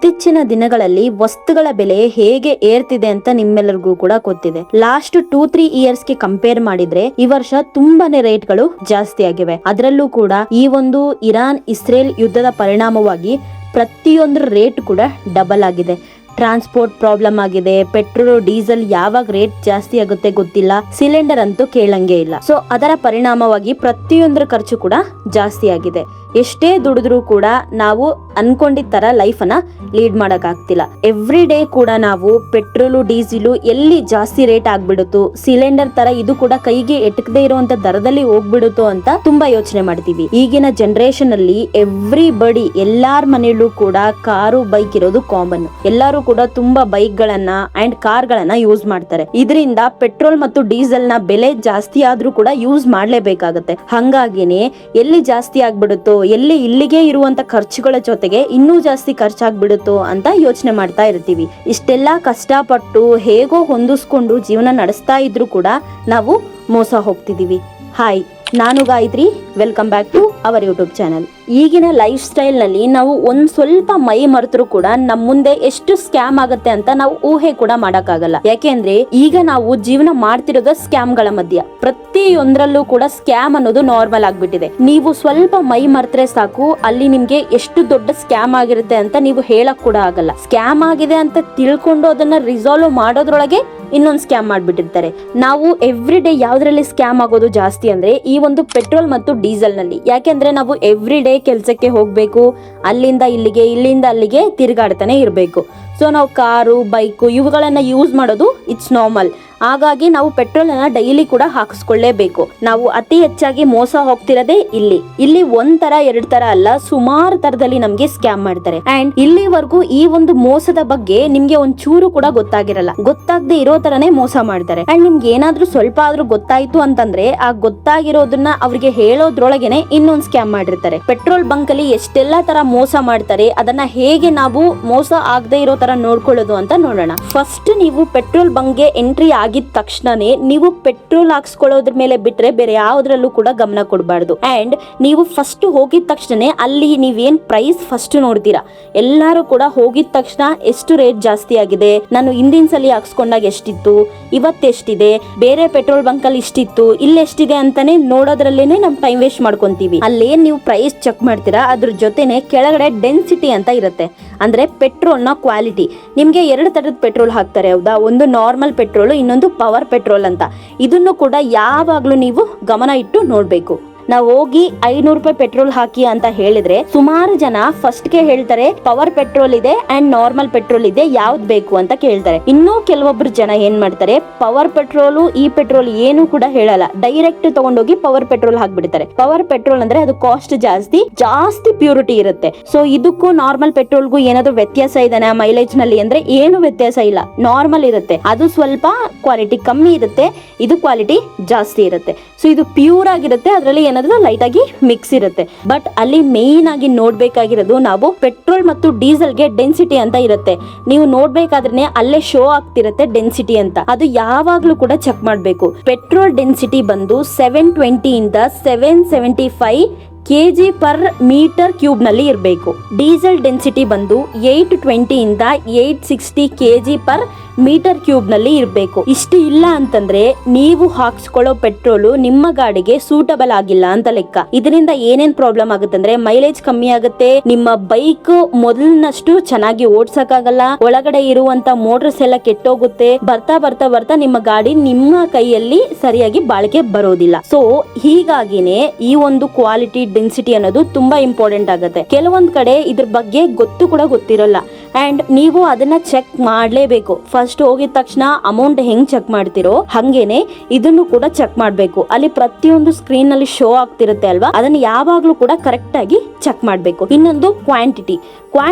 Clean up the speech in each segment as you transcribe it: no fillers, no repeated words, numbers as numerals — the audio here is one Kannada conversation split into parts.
ಇತ್ತೀಚಿನ ದಿನಗಳಲ್ಲಿ ವಸ್ತುಗಳ ಬೆಲೆ ಹೇಗೆ ಏರ್ತಿದೆ ಅಂತ ನಿಮ್ಮೆಲ್ಲರಿಗೂ ಕೂಡ ಗೊತ್ತಿದೆ. ಲಾಸ್ಟ್ 2-3 ಇಯರ್ಸ್ ಗೆ ಕಂಪೇರ್ ಮಾಡಿದ್ರೆ ಈ ವರ್ಷ ತುಂಬಾನೇ ರೇಟ್ಗಳು ಜಾಸ್ತಿ ಆಗಿವೆ. ಅದರಲ್ಲೂ ಕೂಡ ಈ ಒಂದು ಇರಾನ್ ಇಸ್ರೇಲ್ ಯುದ್ಧದ ಪರಿಣಾಮವಾಗಿ ಪ್ರತಿಯೊಂದರ ರೇಟ್ ಕೂಡ ಡಬಲ್ ಆಗಿದೆ. ಟ್ರಾನ್ಸ್ಪೋರ್ಟ್ ಪ್ರಾಬ್ಲಮ್ ಆಗಿದೆ. ಪೆಟ್ರೋಲ್ ಡೀಸೆಲ್ ಯಾವಾಗ ರೇಟ್ ಜಾಸ್ತಿ ಆಗುತ್ತೆ ಗೊತ್ತಿಲ್ಲ. ಸಿಲಿಂಡರ್ ಅಂತೂ ಕೇಳಂಗೆ ಇಲ್ಲ. ಸೊ ಅದರ ಪರಿಣಾಮವಾಗಿ ಪ್ರತಿಯೊಂದರ ಖರ್ಚು ಕೂಡ ಜಾಸ್ತಿ ಆಗಿದೆ. ಎಷ್ಟೇ ದುಡಿದ್ರೂ ಕೂಡ ನಾವು ಅನ್ಕೊಂಡಿದ್ದ ತರ ಲೈಫ್ ಅನ್ನ ಲೀಡ್ ಮಾಡಕ್ ಆಗ್ತಿಲ್ಲ. ಎವ್ರಿ ಡೇ ಕೂಡ ನಾವು ಪೆಟ್ರೋಲು ಡೀಸೆಲು ಎಲ್ಲಿ ಜಾಸ್ತಿ ರೇಟ್ ಆಗ್ಬಿಡುತ್ತೋ, ಸಿಲಿಂಡರ್ ತರ ಇದು ಕೂಡ ಕೈಗೆ ಎಟಕದೇ ಇರುವಂತ ದರದಲ್ಲಿ ಹೋಗ್ಬಿಡುತ್ತೋ ಅಂತ ತುಂಬಾ ಯೋಚನೆ ಮಾಡ್ತೀವಿ. ಈಗಿನ ಜನರೇಷನ್ ಅಲ್ಲಿ ಎವ್ರಿ ಬಡಿ ಎಲ್ಲಾರ ಮನೆಯಲ್ಲೂ ಕೂಡ ಕಾರು ಬೈಕ್ ಇರೋದು ಕಾಮನ್. ಎಲ್ಲರೂ ಕೂಡ ತುಂಬಾ ಬೈಕ್ ಗಳನ್ನ ಅಂಡ್ ಕಾರ್ ಗಳನ್ನ ಯೂಸ್ ಮಾಡ್ತಾರೆ. ಇದರಿಂದ ಪೆಟ್ರೋಲ್ ಮತ್ತು ಡೀಸೆಲ್ ನ ಬೆಲೆ ಜಾಸ್ತಿ ಆದ್ರೂ ಕೂಡ ಯೂಸ್ ಮಾಡ್ಲೇಬೇಕಾಗತ್ತೆ. ಹಂಗಾಗಿನೇ ಎಲ್ಲಿ ಜಾಸ್ತಿ ಆಗ್ಬಿಡುತ್ತೋ, ಎಲ್ಲಿ ಇಲ್ಲಿಗೆ ಇರುವಂತ ಖರ್ಚುಗಳ ಜೊತೆಗೆ ಇನ್ನೂ ಜಾಸ್ತಿ ಖರ್ಚಾಗ್ಬಿಡುತ್ತೋ ಅಂತ ಯೋಚನೆ ಮಾಡ್ತಾ ಇರ್ತೀವಿ. ಇಷ್ಟೆಲ್ಲಾ ಕಷ್ಟಪಟ್ಟು ಹೇಗೋ ಹೊಂದಿಸ್ಕೊಂಡು ಜೀವನ ನಡೆಸ್ತಾ ಇದ್ರು ಕೂಡ ನಾವು ಮೋಸ ಹೋಗ್ತಿದೀವಿ. ಹಾಯ್, ನಾನು Gayatri. Welcome back to our YouTube channel. ಈಗಿನ ಲೈಫ್ ಸ್ಟೈಲ್ ನಲ್ಲಿ ನಾವು ಒಂದ್ ಸ್ವಲ್ಪ ಮೈ ಮರೆತರೂ ಕೂಡ ನಮ್ ಮುಂದೆ ಎಷ್ಟು ಸ್ಕ್ಯಾಮ್ ಆಗುತ್ತೆ ಅಂತ ನಾವು ಊಹೆ ಕೂಡ ಮಾಡಕ್ಕಾಗಲ್ಲ. ಯಾಕೆಂದ್ರೆ ಈಗ ನಾವು ಜೀವನ ಮಾಡ್ತಿರೋದ ಸ್ಕ್ಯಾಮ್ ಗಳ ಮಧ್ಯ. ಪ್ರತಿಯೊಂದ್ರಲ್ಲೂ ಕೂಡ ಸ್ಕ್ಯಾಮ್ ಅನ್ನೋದು ನಾರ್ಮಲ್ ಆಗ್ಬಿಟ್ಟಿದೆ. ನೀವು ಸ್ವಲ್ಪ ಮೈ ಮರೆತ್ರೆ ಸಾಕು, ಅಲ್ಲಿ ನಿಮ್ಗೆ ಎಷ್ಟು ದೊಡ್ಡ ಸ್ಕ್ಯಾಮ್ ಆಗಿರುತ್ತೆ ಅಂತ ನೀವು ಹೇಳಕ್ ಕೂಡ ಆಗಲ್ಲ. ಸ್ಕ್ಯಾಮ್ ಆಗಿದೆ ಅಂತ ತಿಳ್ಕೊಂಡು ಅದನ್ನ ರಿಸಾಲ್ವ್ ಮಾಡೋದ್ರೊಳಗೆ ಇನ್ನೊಂದು ಸ್ಕ್ಯಾಮ್ ಮಾಡ್ಬಿಟ್ಟಿರ್ತಾರೆ. ನಾವು ಎವ್ರಿ ಡೇ ಯಾವ್ದ್ರಲ್ಲಿ ಸ್ಕ್ಯಾಮ್ ಆಗೋದು ಜಾಸ್ತಿ ಅಂದ್ರೆ ಈ ಒಂದು ಪೆಟ್ರೋಲ್ ಮತ್ತು ಡೀಸೆಲ್ ನಲ್ಲಿ. ಯಾಕೆಂದ್ರೆ ನಾವು ಎವ್ರಿ ಡೇ ಕೆಲ್ಸಕ್ಕೆ ಹೋಗ್ಬೇಕು, ಅಲ್ಲಿಂದ ಇಲ್ಲಿಂದ ಅಲ್ಲಿಗೆ ತಿರುಗಾಡ್ತಾನೆ ಇರ್ಬೇಕು. ಸೊ ನಾವು ಕಾರು ಬೈಕು ಇವುಗಳನ್ನ ಯೂಸ್ ಮಾಡೋದು ಇಟ್ಸ್ ನಾರ್ಮಲ್. ಹಾಗಾಗಿ ನಾವು ಪೆಟ್ರೋಲ್ ಅನ್ನ ಡೈಲಿ ಕೂಡ ಹಾಕಿಸ್ಕೊಳ್ಳೇಬೇಕು. ನಾವು ಅತಿ ಹೆಚ್ಚಾಗಿ ಮೋಸ ಹೋಗ್ತಿರೋದೇ ಇಲ್ಲಿ ಒಂದ್ ತರ ಎರಡ್ ತರ ಅಲ್ಲ, ಸುಮಾರು ತರದಲ್ಲಿ ನಮ್ಗೆ ಸ್ಕ್ಯಾಮ್ ಮಾಡ್ತಾರೆ. ಅಂಡ್ ಇಲ್ಲಿವರೆಗೂ ಈ ಒಂದು ಮೋಸದ ಬಗ್ಗೆ ನಿಮ್ಗೆ ಒಂದ್ ಚೂರು ಕೂಡ ಗೊತ್ತಾಗಿರಲ್ಲ. ಗೊತ್ತಾಗದೆ ಇರೋ ತರನೇ ಮೋಸ ಮಾಡ್ತಾರೆ. ಅಂಡ್ ನಿಮ್ಗೆ ಏನಾದ್ರೂ ಸ್ವಲ್ಪ ಆದ್ರೂ ಗೊತ್ತಾಯ್ತು ಅಂತಂದ್ರೆ ಆ ಗೊತ್ತಾಗಿರೋದನ್ನ ಅವ್ರಿಗೆ ಹೇಳೋದ್ರೊಳಗೆನೆ ಇನ್ನೊಂದ್ ಸ್ಕ್ಯಾಮ್ ಮಾಡಿರ್ತಾರೆ. ಪೆಟ್ರೋಲ್ ಬಂಕ್ ಅಲ್ಲಿ ಎಷ್ಟೆಲ್ಲಾ ತರ ಮೋಸ ಮಾಡ್ತಾರೆ, ಅದನ್ನ ಹೇಗೆ ನಾವು ಮೋಸ ಆಗದೆ ಇರೋ ತರ ನೋಡ್ಕೊಳ್ಳೋದು ಅಂತ ನೋಡೋಣ. ಫಸ್ಟ್ ನೀವು ಪೆಟ್ರೋಲ್ ಬಂಕ್ ಗೆ ಎಂಟ್ರಿ ಆಗಿದ ತಕ್ಷಣನೇ ನೀವು ಪೆಟ್ರೋಲ್ ಹಾಕ್ಸ್ಕೊಳ್ಳೋದ್ರ ಮೇಲೆ ಬಿಟ್ರೆ ಬೇರೆ ಯಾವ್ದ್ರಲ್ಲೂ ಕೂಡ ಗಮನ ಕೊಡಬಾರ್ದು. ಅಂಡ್ ನೀವು ಫಸ್ಟ್ ಹೋಗಿದ ತಕ್ಷಣ ಅಲ್ಲಿ ನೀವೇನ್ ಪ್ರೈಸ್ ಫಸ್ಟ್ ನೋಡ್ತೀರಾ. ಎಲ್ಲಾರು ಕೂಡ ಹೋಗಿದ ತಕ್ಷಣ ಎಷ್ಟು ರೇಟ್ ಜಾಸ್ತಿ ಆಗಿದೆ, ನಾನು ಹಿಂದಿನ ಸಲ ಹಾಕ್ಸ್ಕೊಂಡಾಗ ಎಷ್ಟಿತ್ತು, ಇವತ್ತೆಷ್ಟಿದೆ, ಬೇರೆ ಪೆಟ್ರೋಲ್ ಬಂಕ್ ಅಲ್ಲಿ ಇಷ್ಟಿತ್ತು, ಇಲ್ಲಿ ಎಷ್ಟಿದೆ ಅಂತಾನೆ ನೋಡೋದ್ರಲ್ಲೇನೆ ನಮ್ ಟೈಮ್ ವೇಸ್ಟ್ ಮಾಡ್ಕೊಂತೀವಿ. ಅಲ್ಲೇನ್ ನೀವು ಪ್ರೈಸ್ ಚೆಕ್ ಮಾಡ್ತೀರಾ, ಅದ್ರ ಜೊತೆನೆ ಕೆಳಗಡೆ ಡೆನ್ಸಿಟಿ ಅಂತ ಇರುತ್ತೆ. ಅಂದ್ರೆ ಪೆಟ್ರೋಲ್ ನ ಕ್ವಾಲಿಟಿ. ನಿಮ್ಗೆ 2 ತರದ ಪೆಟ್ರೋಲ್ ಹಾಕ್ತಾರೆ, ಹೌದಾ? ಒಂದು ನಾರ್ಮಲ್ ಪೆಟ್ರೋಲ್, ಇನ್ನೊಂದು ಪವರ್ ಪೆಟ್ರೋಲ್ ಅಂತ. ಇದನ್ನು ಕೂಡ ಯಾವಾಗ್ಲೂ ನೀವು ಗಮನ ಇಟ್ಟು ನೋಡ್ಬೇಕು. ನಾವು ಹೋಗಿ 500 ರೂಪಾಯಿ ಪೆಟ್ರೋಲ್ ಹಾಕಿ ಅಂತ ಹೇಳಿದ್ರೆ ಸುಮಾರು ಜನ ಫಸ್ಟ್ ಗೆ ಹೇಳ್ತಾರೆ ಪವರ್ ಪೆಟ್ರೋಲ್ ಇದೆ ಅಂಡ್ ನಾರ್ಮಲ್ ಪೆಟ್ರೋಲ್ ಇದೆ, ಯಾವ್ದು ಬೇಕು ಅಂತ ಕೇಳ್ತಾರೆ. ಇನ್ನೂ ಕೆಲವೊಬ್ರು ಜನ ಏನ್ ಮಾಡ್ತಾರೆ, ಪವರ್ ಪೆಟ್ರೋಲ್ ಈ ಪೆಟ್ರೋಲ್ ಏನು ಕೂಡ ಹೇಳಲ್ಲ, ಡೈರೆಕ್ಟ್ ತಗೊಂಡೋಗಿ ಪವರ್ ಪೆಟ್ರೋಲ್ ಹಾಕ್ಬಿಡ್ತಾರೆ. ಪವರ್ ಪೆಟ್ರೋಲ್ ಅಂದ್ರೆ ಅದು ಕಾಸ್ಟ್ ಜಾಸ್ತಿ ಪ್ಯೂರಿಟಿ ಇರುತ್ತೆ. ಸೊ ಇದಕ್ಕೂ ನಾರ್ಮಲ್ ಪೆಟ್ರೋಲ್ಗೂ ಏನಾದ್ರು ವ್ಯತ್ಯಾಸ ಇದೆನಾ ಮೈಲೇಜ್ ನಲ್ಲಿ ಅಂದ್ರೆ ಏನು ವ್ಯತ್ಯಾಸ ಇಲ್ಲ, ನಾರ್ಮಲ್ ಇರುತ್ತೆ. ಅದು ಸ್ವಲ್ಪ ಕ್ವಾಲಿಟಿ ಕಮ್ಮಿ ಇರುತ್ತೆ, ಇದು ಕ್ವಾಲಿಟಿ ಜಾಸ್ತಿ ಇರುತ್ತೆ. ಸೊ ಇದು ಪ್ಯೂರ್ ಆಗಿರುತ್ತೆ, ಅದರಲ್ಲಿ ಲೈಟ್ ಆಗಿ ಮಿಕ್ಸ್ ಇರುತ್ತೆ. ಬಟ್ ಅಲ್ಲಿ ಮೇನ್ ಆಗಿ ನೋಡ್ಬೇಕಾಗಿರೋದು ನಾವು ಪೆಟ್ರೋಲ್ ಮತ್ತು ಡೀಸೆಲ್ ಗೆ ಡೆನ್ಸಿಟಿ ಅಂತ ಇರುತ್ತೆ. ನೀವು ನೋಡ್ಬೇಕಾದ್ರೆ ಅಲ್ಲೇ ಶೋ ಆಗ್ತಿರುತ್ತೆ ಡೆನ್ಸಿಟಿ ಅಂತ. ಅದು ಯಾವಾಗ್ಲೂ ಕೂಡ ಚೆಕ್ ಮಾಡ್ಬೇಕು. ಪೆಟ್ರೋಲ್ ಡೆನ್ಸಿಟಿ ಬಂದು 720 ಇಂದ 775 kg per ಮೀಟರ್ ಕ್ಯೂಬ್ ನಲ್ಲಿ ಇರಬೇಕು. ಡೀಸೆಲ್ ಡೆನ್ಸಿಟಿ ಬಂದು 820 ಇಂದ 860 kg per ಮೀಟರ್ ಕ್ಯೂಬ್ ನಲ್ಲಿ ಇರಬೇಕು. ಇಷ್ಟು ಇಲ್ಲ ಅಂತಂದ್ರೆ ನೀವು ಹಾಕ್ಸ್ಕೊಳ್ಳೋ ಪೆಟ್ರೋಲು ನಿಮ್ಮ ಗಾಡಿಗೆ ಸೂಟಬಲ್ ಆಗಿಲ್ಲ ಅಂತ ಲೆಕ್ಕ. ಇದರಿಂದ ಏನೇನ್ ಪ್ರಾಬ್ಲಮ್ ಆಗುತ್ತೆ ಅಂದ್ರೆ ಮೈಲೇಜ್ ಕಮ್ಮಿ ಆಗುತ್ತೆ, ನಿಮ್ಮ ಬೈಕ್ ಮೊದಲಿನಷ್ಟು ಚೆನ್ನಾಗಿ ಓಡ್ಸಕ್ಕಾಗಲ್ಲ, ಒಳಗಡೆ ಇರುವಂತ ಮೋಟರ್ಸ್ ಎಲ್ಲ ಕೆಟ್ಟೋಗುತ್ತೆ. ಬರ್ತಾ ನಿಮ್ಮ ಗಾಡಿ ನಿಮ್ಮ ಕೈಯಲ್ಲಿ ಸರಿಯಾಗಿ ಬಾಳಿಕೆ ಬರೋದಿಲ್ಲ. ಸೊ ಹೀಗಾಗಿನೇ ಈ ಒಂದು ಕ್ವಾಲಿಟಿ ಡೆನ್ಸಿಟಿ ಅನ್ನೋದು ತುಂಬಾ ಇಂಪಾರ್ಟೆಂಟ್ ಆಗುತ್ತೆ. ಕೆಲವೊಂದ್ ಕಡೆ ಇದ್ರ ಬಗ್ಗೆ ಗೊತ್ತಿರಲ್ಲ ಅಂಡ್ ನೀವು ಅದನ್ನ ಚೆಕ್ ಮಾಡ್ಲೇಬೇಕು. ಫಸ್ಟ್ ಹೋಗಿದ ತಕ್ಷಣ ಅಮೌಂಟ್ ಹೆಂಗ್ ಚೆಕ್ ಮಾಡ್ತಿರೋ ಹಂಗೇನೆ ಇದನ್ನು ಕೂಡ ಚೆಕ್ ಮಾಡ್ಬೇಕು. ಅಲ್ಲಿ ಪ್ರತಿಯೊಂದು ಸ್ಕ್ರೀನ್ ನಲ್ಲಿ ಶೋ ಆಗ್ತಿರುತ್ತೆ ಅಲ್ವಾ, ಅದನ್ನ ಯಾವಾಗ್ಲೂ ಕೂಡ ಕರೆಕ್ಟ್ ಆಗಿ ಚೆಕ್ ಮಾಡ್ಬೇಕು. ಇನ್ನೊಂದು ಕ್ವಾಂಟಿಟಿ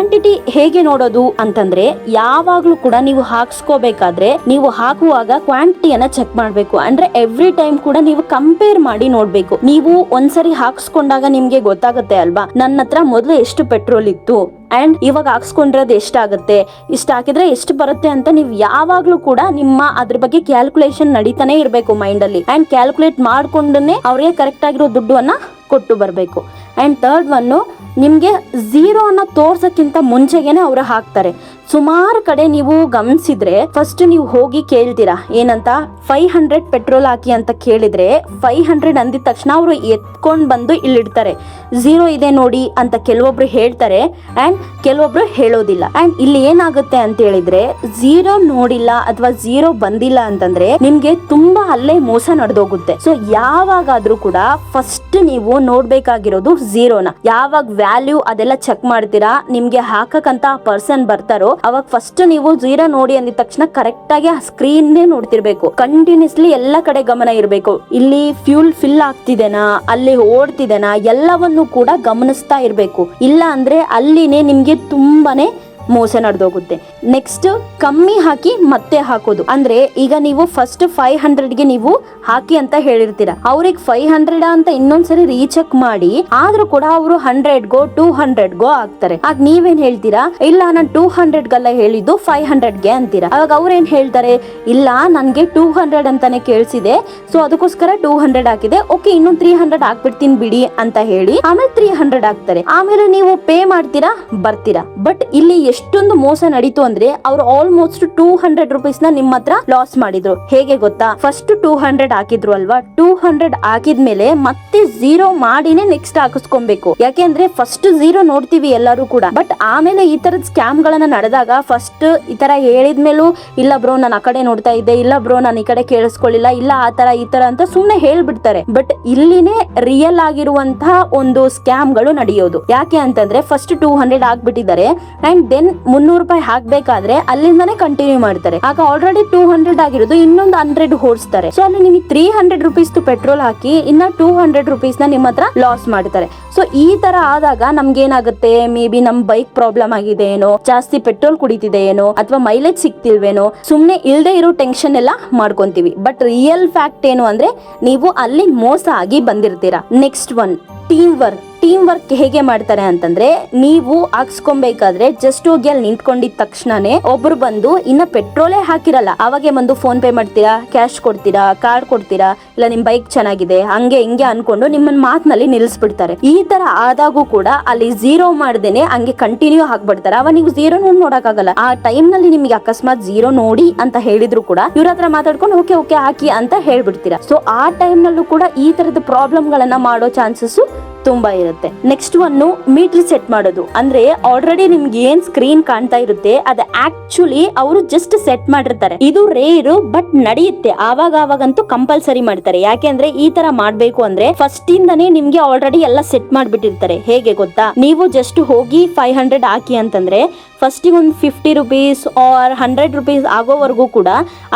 ಹೇಗೆ ನೋಡೋದು ಅಂತಂದ್ರೆ ಯಾವಾಗ್ಲೂ ಕೂಡ ನೀವು ಹಾಕ್ಸ್ಕೋಬೇಕಾದ್ರೆ ನೀವು ಹಾಕುವಾಗ ಕ್ವಾಂಟಿಟಿಯನ್ನ ಚೆಕ್ ಮಾಡ್ಬೇಕು. ಅಂದ್ರೆ ಎವ್ರಿ ಟೈಮ್ ಕೂಡ ನೀವು ಕಂಪೇರ್ ಮಾಡಿ ನೋಡ್ಬೇಕು. ನೀವು ಒಂದ್ಸರಿ ಹಾಕ್ಸ್ಕೊಂಡಾಗ ನಿಮ್ಗೆ ಗೊತ್ತಾಗುತ್ತೆ ಅಲ್ವಾ, ನನ್ನ ಹತ್ರ ಮೊದಲು ಎಷ್ಟು ಪೆಟ್ರೋಲ್ ಇತ್ತು ಅಂಡ್ ಇವಾಗ ಹಾಕ್ಸ್ಕೊಂಡಿರೋದು ಎಷ್ಟಾಗುತ್ತೆ, ಇಷ್ಟ ಹಾಕಿದ್ರೆ ಎಷ್ಟು ಬರುತ್ತೆ ಅಂತ ನೀವು ಯಾವಾಗ್ಲೂ ಕೂಡ ನಿಮ್ಮ ಅದ್ರ ಬಗ್ಗೆ ಕ್ಯಾಲ್ಕುಲೇಷನ್ ನಡೀತಾನೆ ಇರಬೇಕು ಮೈಂಡ್ ಅಲ್ಲಿ. ಅಂಡ್ ಕ್ಯಾಲ್ಕುಲೇಟ್ ಮಾಡ್ಕೊಂಡೇ ಅವ್ರಿಗೆ ಕರೆಕ್ಟ್ ಆಗಿರೋ ದುಡ್ಡನ್ನ ಕೊಟ್ಟು ಬರಬೇಕು. ಅಂಡ್ ಥರ್ಡ್ ಒನ್ನು ನಿಮ್ಗೆ ಝೀರೋ ಅನ್ನ ತೋರ್ಸಕ್ಕಿಂತ ಮುಂಚೆಗೇನೆ ಅವ್ರು ಹಾಕ್ತಾರೆ. ಸುಮಾರು ಕಡೆ ನೀವು ಗಮನಿಸಿದ್ರೆ ಫಸ್ಟ್ ನೀವು ಹೋಗಿ ಕೇಳ್ತೀರಾ ಏನಂತ 500 ಪೆಟ್ರೋಲ್ ಹಾಕಿ ಅಂತ ಕೇಳಿದ್ರೆ 500 ಅಂದಿದ ತಕ್ಷಣ ಅವರು ಎತ್ಕೊಂಡ್ ಬಂದು ಇಲ್ಲಿಡ್ತಾರೆ. ಝೀರೋ ಇದೆ ನೋಡಿ ಅಂತ ಕೆಲವೊಬ್ರು ಹೇಳ್ತಾರೆ ಅಂಡ್ ಕೆಲವೊಬ್ರು ಹೇಳೋದಿಲ್ಲ. ಅಂಡ್ ಇಲ್ಲಿ ಏನಾಗುತ್ತೆ ಅಂತ ಹೇಳಿದ್ರೆ ಝೀರೋ ನೋಡಿಲ್ಲ ಅಥವಾ ಝೀರೋ ಬಂದಿಲ್ಲ ಅಂತಂದ್ರೆ ನಿಮ್ಗೆ ತುಂಬಾ ಅಲ್ಲೇ ಮೋಸ ನಡೆದೋಗುತ್ತೆ. ಸೊ ಯಾವಾಗಾದ್ರೂ ಕೂಡ ಫಸ್ಟ್ ನೀವು ನೋಡ್ಬೇಕಾಗಿರೋದು ಝೀರೋನ. ಯಾವಾಗ ವ್ಯಾಲ್ಯೂ ಅದೆಲ್ಲ ಚೆಕ್ ಮಾಡ್ತೀರಾ, ನಿಮ್ಗೆ ಹಾಕಕ್ಕಂತ ಪರ್ಸನ್ ಬರ್ತಾರೋ ಅವಾಗ ಫಸ್ಟ್ ನೀವು ಝೀರೋ ನೋಡಿ ಅಂದಿದ ತಕ್ಷಣ ಕರೆಕ್ಟ್ ಆಗಿ ಆ ಸ್ಕ್ರೀನ್ ನೋಡ್ತಿರ್ಬೇಕು. ಕಂಟಿನ್ಯೂಸ್ಲಿ ಎಲ್ಲ ಕಡೆ ಗಮನ ಇರಬೇಕು. ಇಲ್ಲಿ ಫ್ಯೂಲ್ ಫಿಲ್ ಆಗ್ತಿದೆನಾ, ಅಲ್ಲಿ ಓಡ್ತಿದೆನಾ, ಎಲ್ಲವನ್ನು ಕೂಡ ಗಮನಿಸ್ತಾ ಇರ್ಬೇಕು. ಇಲ್ಲ ಅಂದ್ರೆ ಅಲ್ಲಿನೇ ನಿಮ್ಗೆ ತುಂಬಾನೇ ಮೋಸ ನಡೆದೋಗುತ್ತೆ. ನೆಕ್ಸ್ಟ್ ಕಮ್ಮಿ ಹಾಕಿ ಮತ್ತೆ ಹಾಕೋದು. ಅಂದ್ರೆ ಈಗ ನೀವು ಫಸ್ಟ್ 500ಗೆ ನೀವು ಹಾಕಿ ಅಂತ ಹೇಳಿರ್ತೀರ, ಅವ್ರಿಗೆ 500 ಅಂತ ಇನ್ನೊಂದ್ಸರಿ ರೀಚೆಕ್ ಮಾಡಿ ಆದ್ರೂ ಕೂಡ ಅವರು 100ಗೋ 200ಗೋ ಹಾಕ್ತಾರೆ. ಆಗ ನೀವೇನ್ ಹೇಳ್ತೀರಾ, ಇಲ್ಲ ನಾನು 200ಗಲ್ಲ ಹೇಳಿದ್ದು 500ಗೆ ಅಂತೀರಾ. ಅವಾಗ ಅವ್ರೇನ್ ಹೇಳ್ತಾರೆ, ಇಲ್ಲ ನನ್ಗೆ 200 ಅಂತಾನೆ ಕೇಳಿಸಿದೆ, ಸೊ ಅದಕ್ಕೋಸ್ಕರ 200 ಹಾಕಿದೆ, ಓಕೆ ಇನ್ನೊಂದು 300 ಹಾಕ್ಬಿಡ್ತೀನಿ ಬಿಡಿ ಅಂತ ಹೇಳಿ ಆಮೇಲೆ 300 ಹಾಕ್ತಾರೆ. ಆಮೇಲೆ ನೀವು ಪೇ ಮಾಡ್ತೀರಾ, ಬರ್ತೀರಾ. ಬಟ್ ಇಲ್ಲಿ ಎಷ್ಟೊಂದು ಮೋಸ ನಡೀತು ಅಂದ್ರೆ ಅವ್ರು ಆಲ್ಮೋಸ್ಟ್ 200 ರುಪೀಸ್ನ ನಿಮ್ಮ ಹತ್ರ ಲಾಸ್ ಮಾಡಿದ್ರು. ಹೇಗೆ ಗೊತ್ತಾ, ಫಸ್ಟ್ 200 ಹಾಕಿದ್ರು ಅಲ್ವಾ, 200 ಹಾಕಿದ್ಮೇಲೆ ಮತ್ತೆ ಝೀರೋ ಮಾಡಿನೇ ನೆಕ್ಸ್ಟ್ ಹಾಕಿಸ್ಕೊಬೇಕು. ಯಾಕೆಂದ್ರೆ ಫಸ್ಟ್ ಝೀರೋ ನೋಡ್ತೀವಿ ಎಲ್ಲರೂ ಕೂಡ, ಬಟ್ ಆಮೇಲೆ ಈ ತರದ ಸ್ಕ್ಯಾಮ್ ಗಳನ್ನ ನಡೆದಾಗ ಫಸ್ಟ್ ಈ ತರ ಹೇಳಿದ್ಮೇಲೂ ಇಲ್ಲ ಬ್ರೋ ನಾನು ಆ ಕಡೆ ನೋಡ್ತಾ ಇದ್ದೆ, ಇಲ್ಲ ಬ್ರೋ ನಾನು ಈ ಕಡೆ ಕೇಳಿಸ್ಕೊಳ್ಳಿಲ್ಲ, ಇಲ್ಲ ಆ ತರ ಈ ತರ ಅಂತ ಸುಮ್ನೆ ಹೇಳ್ಬಿಡ್ತಾರೆ. ಬಟ್ ಇಲ್ಲಿನೇ ರಿಯಲ್ ಆಗಿರುವಂತಹ ಒಂದು ಸ್ಕ್ಯಾಮ್ ಗಳು ನಡೆಯೋದು. ಯಾಕೆ ಅಂತಂದ್ರೆ ಫಸ್ಟ್ 200 ಹಾಕ್ಬಿಟ್ಟಿದ್ದಾರೆ ಅಂಡ್ ದೆನ್ 300 ರೂಪಾಯಿ ಹಾಕ್ಬೇಕಾದ್ರೆ ಅಲ್ಲಿಂದಾನೇ ಕಂಟಿನ್ಯೂ ಮಾಡ್ತಾರೆ. ಆಗ ಆಲ್ರೆಡಿ 200 ಆಗಿರೋದು ಇನ್ನೊಂದು 100 ಓಡಿಸ್ತಾರೆ. ಸೊ ಅಲ್ಲಿ ನಿಮಗೆ 300 ರುಪೀಸ್ ಪೆಟ್ರೋಲ್ ಹಾಕಿ ಇನ್ನ 200 ರುಪೀಸ್ನ ನಿಮ್ಮ ಹತ್ರ ಲಾಸ್ ಮಾಡ್ತಾರೆ. ಸೊ ಈ ತರ ಆದಾಗ ನಮ್ಗೆ ಏನಾಗುತ್ತೆ, ಮೇ ಬಿ ನಮ್ ಬೈಕ್ ಪ್ರಾಬ್ಲಮ್ ಆಗಿದೆ ಏನೋ, ಜಾಸ್ತಿ ಪೆಟ್ರೋಲ್ ಕುಡಿತಿದೆ ಏನೋ, ಅಥವಾ ಮೈಲೇಜ್ ಸಿಗ್ತಿಲ್ವೇನೋ, ಸುಮ್ನೆ ಇಲ್ದೇ ಇರೋ ಟೆನ್ಷನ್ ಎಲ್ಲ ಮಾಡ್ಕೊಂತೀವಿ. ಬಟ್ ರಿಯಲ್ ಫ್ಯಾಕ್ಟ್ ಏನು ಅಂದ್ರೆ ನೀವು ಅಲ್ಲಿ ಮೋಸ ಆಗಿ ಬಂದಿರ್ತೀರಾ. ನೆಕ್ಸ್ಟ್ ಒನ್ ಟೀಮ್ ವರ್ಕ್ ಹೇಗೆ ಮಾಡ್ತಾರೆ ಅಂತಂದ್ರೆ, ನೀವು ಹಾಕ್ಸ್ಕೊಬೇಕಾದ್ರೆ ಜಸ್ಟ್ ಹೋಗಿ ಅಲ್ಲಿ ನಿಂತ್ಕೊಂಡಿದ ತಕ್ಷಣನೇ ಒಬ್ರು ಬಂದು ಇನ್ನ ಪೆಟ್ರೋಲೇ ಹಾಕಿರಲ್ಲ ಅವಾಗೆ ಬಂದು ಫೋನ್ ಪೇ ಮಾಡ್ತೀರಾ, ಕ್ಯಾಶ್ ಕೊಡ್ತೀರಾ, ಕಾರ್ಡ್ ಕೊಡ್ತೀರಾ, ಇಲ್ಲ ನಿಮ್ ಬೈಕ್ ಚೆನ್ನಾಗಿದೆ ಹಂಗೆ ಹಿಂಗೆ ಅನ್ಕೊಂಡು ನಿಮ್ಮನ್ನ ಮಾತ್ನಲ್ಲಿ ನಿಲ್ಲಿಸ್ಬಿಡ್ತಾರೆ. ಈ ತರ ಆದಾಗೂ ಕೂಡ ಅಲ್ಲಿ ಝೀರೋ ಮಾಡ್ದೇನೆ ಹಂಗೆ ಕಂಟಿನ್ಯೂ ಹಾಕ್ಬಿಡ್ತಾರೆ. ಅವ ನೀವು ಝೀರೋ ನೋಡಕ್ಕಾಗಲ್ಲ. ಆ ಟೈಮ್ ನಲ್ಲಿ ನಿಮ್ಗೆ ಅಕಸ್ಮಾತ್ ಝೀರೋ ನೋಡಿ ಅಂತ ಹೇಳಿದ್ರು ಕೂಡ ಇವ್ರ ಹತ್ರ ಮಾತಾಡ್ಕೊಂಡು ಓಕೆ ಓಕೆ ಹಾಕಿ ಅಂತ ಹೇಳ್ಬಿಡ್ತೀರಾ. ಸೊ ಆ ಟೈಮ್ ನಲ್ಲೂ ಕೂಡ ಈ ತರದ ಪ್ರಾಬ್ಲಮ್ ಗಳನ್ನ ಮಾಡೋ ಚಾನ್ಸಸ್ ತುಂಬಾ ಇರುತ್ತೆ. ನೆಕ್ಸ್ಟ್ ಒನ್ನು ಮೀಟರ್ ಸೆಟ್ ಮಾಡೋದು. ಅಂದ್ರೆ ಆಲ್ರೆಡಿ ನಿಮ್ಗೆ ಏನ್ ಸ್ಕ್ರೀನ್ ಕಾಣ್ತಾ ಇರುತ್ತೆ ಅದು ಆಕ್ಚುಲಿ ಅವರು ಜಸ್ಟ್ ಸೆಟ್ ಮಾಡಿರ್ತಾರೆ. ಇದು ರೇರು ಬಟ್ ನಡೆಯುತ್ತೆ, ಆವಾಗಂತೂ ಕಂಪಲ್ಸರಿ ಮಾಡ್ತಾರೆ. ಯಾಕೆಂದ್ರೆ ಈ ತರ ಮಾಡ್ಬೇಕು ಅಂದ್ರೆ ಫಸ್ಟ್ ಇಂದಾನೇ ನಿಮ್ಗೆ ಆಲ್ರೆಡಿ ಎಲ್ಲ ಸೆಟ್ ಮಾಡ್ಬಿಟ್ಟಿರ್ತಾರೆ. ಹೇಗೆ ಗೊತ್ತಾ, ನೀವು ಜಸ್ಟ್ ಹೋಗಿ 500 ಹಾಕಿ ಅಂತಂದ್ರೆ ಫಸ್ಟಿಗೆ ಒಂದು 50 ರುಪೀಸ್ ಆರ್ 100 ರುಪೀಸ್ ಆಗೋವರೆಗೂ ಕೂಡ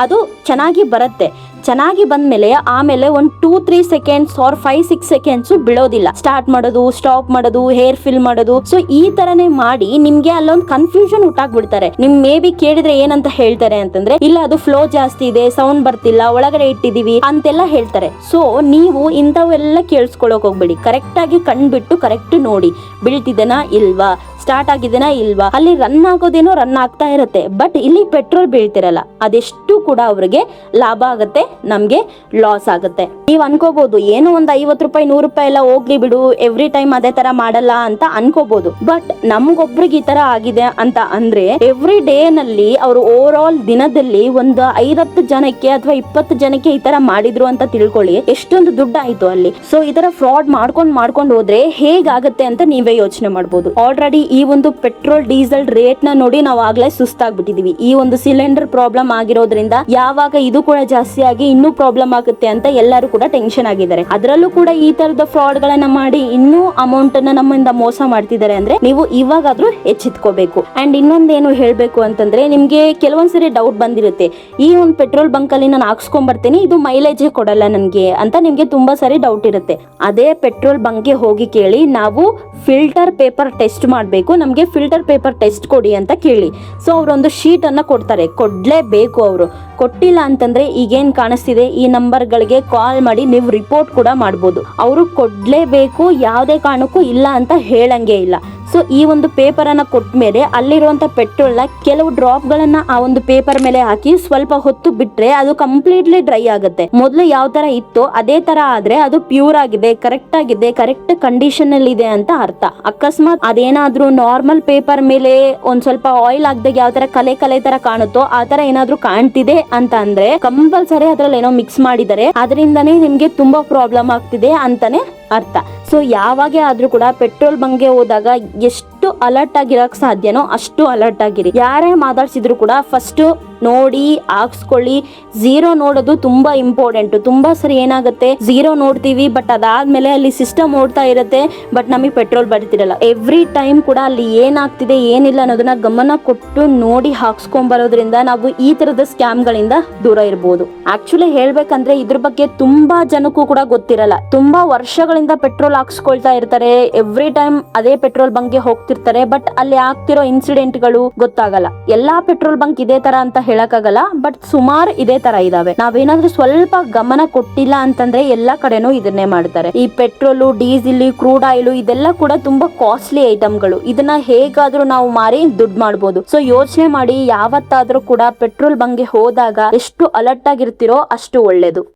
ಅದು ಚೆನ್ನಾಗಿ ಬರುತ್ತೆ. ಚೆನ್ನಾಗಿ ಬಂದ್ಮೇಲೆ ಆಮೇಲೆ ಒಂದು 2-3 ಸೆಕೆಂಡ್ಸ್ ಆರ್ 5-6 ಸೆಕೆಂಡ್ಸ್ ಬಿಡೋದಿಲ್ಲ. ಸ್ಟಾರ್ಟ್ ಮಾಡೋದು, ಸ್ಟಾಪ್ ಮಾಡೋದು, ಹೇರ್ ಫಿಲ್ ಮಾಡೋದು. ಸೊ ಈ ತರನೇ ಮಾಡಿ ನಿಮ್ಗೆ ಅಲ್ಲೊಂದು ಕನ್ಫ್ಯೂಷನ್ ಉಂಟಾಗ್ಬಿಡ್ತಾರೆ. ನಿಮ್ ಮೇ ಬಿ ಕೇಳಿದ್ರೆ ಏನಂತ ಹೇಳ್ತಾರೆ ಅಂತಂದ್ರೆ, ಇಲ್ಲ ಅದು ಫ್ಲೋ ಜಾಸ್ತಿ ಇದೆ, ಸೌಂಡ್ ಬರ್ತಿಲ್ಲ, ಒಳಗಡೆ ಇಟ್ಟಿದೀವಿ ಅಂತೆಲ್ಲ ಹೇಳ್ತಾರೆ. ಸೊ ನೀವು ಇಂಥವೆಲ್ಲ ಕೇಳಿಸ್ಕೊಳಕ್ ಹೋಗ್ಬೇಡಿ. ಕರೆಕ್ಟ್ ಆಗಿ ಕಣ್ಬಿಟ್ಟು ಕರೆಕ್ಟ್ ನೋಡಿ, ಬೀಳ್ತಿದೆನಾ ಇಲ್ವಾ, ಸ್ಟಾರ್ಟ್ ಆಗಿದೆನಾ ಇಲ್ವಾ. ಅಲ್ಲಿ ರನ್ ಆಗೋದೇನೋ ರನ್ ಆಗ್ತಾ ಇರುತ್ತೆ, ಬಟ್ ಇಲ್ಲಿ ಪೆಟ್ರೋಲ್ ಬೀಳ್ತಿರಲ್ಲ. ಅದೆಷ್ಟು ಕೂಡ ಅವ್ರಿಗೆ ಲಾಭ ಆಗುತ್ತೆ, ನಮ್ಗೆ ಲಾಸ್ ಆಗುತ್ತೆ. ನೀವ್ ಅನ್ಕೋಬಹುದು ಏನೋ ಒಂದು 50 ರೂಪಾಯಿ 100 ರೂಪಾಯಿ ಎಲ್ಲ ಹೋಗ್ಲಿ ಬಿಡು, ಎವ್ರಿ ಟೈಮ್ ಅದೇ ತರ ಮಾಡಲ್ಲ ಅಂತ ಅನ್ಕೋಬಹುದು. ಬಟ್ ನಮ್ಗೊಬ್ರಿಗೆ ಈ ತರ ಆಗಿದೆ ಅಂತ ಅಂದ್ರೆ ಎವ್ರಿ ಡೇ ನಲ್ಲಿ ಅವರು ಓವರ್ ಆಲ್ ದಿನದಲ್ಲಿ ಒಂದು 5-10 ಜನಕ್ಕೆ ಅಥವಾ 20 ಜನಕ್ಕೆ ಈ ತರ ಮಾಡಿದ್ರು ಅಂತ ತಿಳ್ಕೊಳ್ಳಿ, ಎಷ್ಟೊಂದು ದುಡ್ಡು ಆಯ್ತು ಅಲ್ಲಿ. ಸೊ ಈ ತರ ಫ್ರಾಡ್ ಮಾಡ್ಕೊಂಡು ಹೋದ್ರೆ ಹೇಗಾಗುತ್ತೆ ಅಂತ ನೀವೇ ಯೋಚನೆ ಮಾಡ್ಬೋದು. ಆಲ್ರೆಡಿ ಈ ಒಂದು ಪೆಟ್ರೋಲ್ ಡೀಸೆಲ್ ರೇಟ್ ನ ನೋಡಿ ನಾವು ಆಗ್ಲೇ ಸುಸ್ತಾಗ್ಬಿಟ್ಟಿದೀವಿ. ಈ ಒಂದು ಸಿಲಿಂಡರ್ ಪ್ರಾಬ್ಲಮ್ ಆಗಿರೋದ್ರಿಂದ ಯಾವಾಗ ಇದು ಕೂಡ ಜಾಸ್ತಿ ಆಗಿ ಇನ್ನೂ ಪ್ರಾಬ್ಲಮ್ ಆಗುತ್ತೆ ಅಂತ ಎಲ್ಲರೂ ಕೂಡ ಟೆನ್ಷನ್ ಆಗಿದ್ದಾರೆ. ಅದರಲ್ಲೂ ಕೂಡ ಈ ತರದ ಫ್ರಾಡ್ ಗಳನ್ನ ಮಾಡಿ ಇನ್ನೂ ಅಮೌಂಟ್ ಅನ್ನ ನಮ್ಮಿಂದ ಮೋಸ ಮಾಡ್ತಿದ್ದಾರೆ. ಅಂದ್ರೆ ನೀವು ಇವಾಗಾದ್ರೂ ಎಚ್ಚೆತ್ಕೋಬೇಕು. ಅಂಡ್ ಇನ್ನೊಂದೇನು ಹೇಳ್ಬೇಕು ಅಂತಂದ್ರೆ, ನಿಮ್ಗೆ ಕೆಲವೊಂದ್ಸರಿ ಡೌಟ್ ಬಂದಿರುತ್ತೆ, ಈ ಒಂದು ಪೆಟ್ರೋಲ್ ಬಂಕ್ ಅಲ್ಲಿ ನಾನು ಹಾಕ್ಸ್ಕೊಂಡ್ ಬರ್ತೀನಿ, ಇದು ಮೈಲೇಜ್ ಕೊಡಲ್ಲ ನನ್ಗೆ ಅಂತ ನಿಮ್ಗೆ ತುಂಬಾ ಸರಿ ಡೌಟ್ ಇರುತ್ತೆ. ಅದೇ ಪೆಟ್ರೋಲ್ ಬಂಕ್ ಗೆ ಹೋಗಿ ಕೇಳಿ, ನಾವು ಫಿಲ್ಟರ್ ಪೇಪರ್ ಟೆಸ್ಟ್ ಮಾಡ್ಬೇಕು, ನಮ್ಗೆ ಫಿಲ್ಟರ್ ಪೇಪರ್ ಟೆಸ್ಟ್ ಕೊಡಿ ಅಂತ ಕೇಳಿ. ಸೊ ಅವರೊಂದು ಶೀಟ್ ಅನ್ನ ಕೊಡ್ತಾರೆ, ಕೊಡ್ಲೇಬೇಕು. ಅವರು ಕೊಟ್ಟಿಲ್ಲ ಅಂತಂದ್ರೆ ಈಗೇನ್ ಕಾಣಿಸ್ತಿದೆ ಈ ನಂಬರ್ ಗಳಿಗೆ ಕಾಲ್ ಮಾಡಿ ನೀವು ರಿಪೋರ್ಟ್ ಕೂಡ ಮಾಡ್ಬೋದು. ಅವರು ಕೊಡ್ಲೇಬೇಕು, ಯಾವುದೇ ಕಾರಣಕ್ಕೂ ಇಲ್ಲ ಅಂತ ಹೇಳಂಗೆ ಇಲ್ಲ. ಸೊ ಈ ಒಂದು ಪೇಪರ್ ಅನ್ನ ಕೊಟ್ಟ ಮೇಲೆ ಅಲ್ಲಿರುವಂತ ಪೆಟ್ರೋಲ್ ನ ಕೆಲವು ಡ್ರಾಪ್ ಗಳನ್ನ ಆ ಒಂದು ಪೇಪರ್ ಮೇಲೆ ಹಾಕಿ ಸ್ವಲ್ಪ ಹೊತ್ತು ಬಿಟ್ರೆ ಅದು ಕಂಪ್ಲೀಟ್ಲಿ ಡ್ರೈ ಆಗುತ್ತೆ. ಮೊದಲು ಯಾವ ತರ ಇತ್ತು ಅದೇ ತರ ಆದ್ರೆ ಅದು ಪ್ಯೂರ್ ಆಗಿದೆ, ಕರೆಕ್ಟ್ ಕಂಡೀಷನ್ ಅಲ್ಲಿ ಇದೆ ಅಂತ ಅರ್ಥ. ಅಕಸ್ಮಾತ್ ಅದೇನಾದ್ರೂ ನಾರ್ಮಲ್ ಪೇಪರ್ ಮೇಲೆ ಒಂದ್ ಸ್ವಲ್ಪ ಆಯಿಲ್ ಹಾಕ್ದಾಗ ಯಾವ ತರ ಕಲೆ ತರ ಕಾಣುತ್ತೋ ಆ ತರ ಏನಾದ್ರೂ ಕಾಣ್ತಿದೆ ಅಂತ ಅಂದ್ರೆ ಕಂಪಲ್ಸರಿ ಅದ್ರಲ್ಲಿ ಏನೋ ಮಿಕ್ಸ್ ಮಾಡಿದರೆ, ಅದರಿಂದನೇ ನಿಮ್ಗೆ ತುಂಬಾ ಪ್ರಾಬ್ಲಮ್ ಆಗ್ತಿದೆ ಅಂತಾನೆ ಅರ್ಥ. ಸೊ ಯಾವಾಗ ಆದ್ರೂ ಕೂಡ ಪೆಟ್ರೋಲ್ ಬಂಕ್ಗೆ ಹೋದಾಗ ಎಷ್ಟು ಅಲರ್ಟ್ ಆಗಿರಕ್ ಸಾಧ್ಯನೋ ಅಷ್ಟು ಅಲರ್ಟ್ ಆಗಿರಿ. ಯಾರೇ ಮಾತಾಡ್ಸಿದ್ರು ಕೂಡ ಫಸ್ಟ್ ನೋಡಿ ಹಾಕ್ಸ್ಕೊಳ್ಳಿ. ಝೀರೋ ನೋಡೋದು ತುಂಬಾ ಇಂಪಾರ್ಟೆಂಟ್. ತುಂಬಾ ಸರಿ ಏನಾಗುತ್ತೆ, ಝೀರೋ ನೋಡ್ತೀವಿ ಬಟ್ ಅದಾದ್ಮೇಲೆ ಅಲ್ಲಿ ಸಿಸ್ಟಮ್ ಓಡ್ತಾ ಇರುತ್ತೆ, ಬಟ್ ನಮಗೆ ಪೆಟ್ರೋಲ್ ಬರ್ತಿರಲ್ಲ. ಎವ್ರಿ ಟೈಮ್ ಕೂಡ ಅಲ್ಲಿ ಏನಾಗ್ತಿದೆ ಏನಿಲ್ಲ ಅನ್ನೋದನ್ನ ಗಮನ ಕೊಟ್ಟು ನೋಡಿ ಹಾಕ್ಸ್ಕೊಂಡ್ ಬರೋದ್ರಿಂದ ನಾವು ಈ ತರದ ಸ್ಕ್ಯಾಮ್ ಗಳಿಂದ ದೂರ ಇರಬಹುದು. ಆಕ್ಚುಲಿ ಹೇಳ್ಬೇಕಂದ್ರೆ ಇದ್ರ ಬಗ್ಗೆ ತುಂಬಾ ಜನಕ್ಕೂ ಕೂಡ ಗೊತ್ತಿರಲ್ಲ. ತುಂಬಾ ವರ್ಷಗಳಿಂದ ಪೆಟ್ರೋಲ್ ಹಾಕ್ಸ್ಕೊಳ್ತಾ ಇರ್ತಾರೆ, ಎವ್ರಿ ಟೈಮ್ ಅದೇ ಪೆಟ್ರೋಲ್ ಬಂಕ್ಗೆ ಹೋಗ್ತಿರ್ತಾರೆ, ಬಟ್ ಅಲ್ಲಿ ಆಗ್ತಿರೋ ಇನ್ಸಿಡೆಂಟ್ ಗಳು ಗೊತ್ತಾಗಲ್ಲ. ಎಲ್ಲಾ ಪೆಟ್ರೋಲ್ ಬಂಕ್ ಇದೇ ತರ ಅಂತ ಹೇಳಕ್ಕಾಗಲ್ಲ, ಬಟ್ ಸುಮಾರು ಇದೇ ತರ ಇದಾವೆ. ನಾವೇನಾದ್ರೂ ಸ್ವಲ್ಪ ಗಮನ ಕೊಟ್ಟಿಲ್ಲ ಅಂತಂದ್ರೆ ಎಲ್ಲಾ ಕಡೆನೂ ಇದನ್ನೇ ಮಾಡ್ತಾರೆ. ಈ ಪೆಟ್ರೋಲು, ಡೀಸೆಲ್, ಕ್ರೂಡ್ ಆಯಿಲ್ ಇದೆಲ್ಲ ಕೂಡ ತುಂಬಾ ಕಾಸ್ಟ್ಲಿ ಐಟಮ್ಗಳು. ಇದನ್ನ ಹೇಗಾದ್ರೂ ನಾವು ಮಾರಿ ದುಡ್ಡು ಮಾಡ್ಬೋದು. ಸೊ ಯೋಚನೆ ಮಾಡಿ, ಯಾವತ್ತಾದ್ರೂ ಕೂಡ ಪೆಟ್ರೋಲ್ ಬಂಕ್ಗೆ ಹೋದಾಗ ಎಷ್ಟು ಅಲರ್ಟ್ ಆಗಿರ್ತಿರೋ ಅಷ್ಟು ಒಳ್ಳೇದು.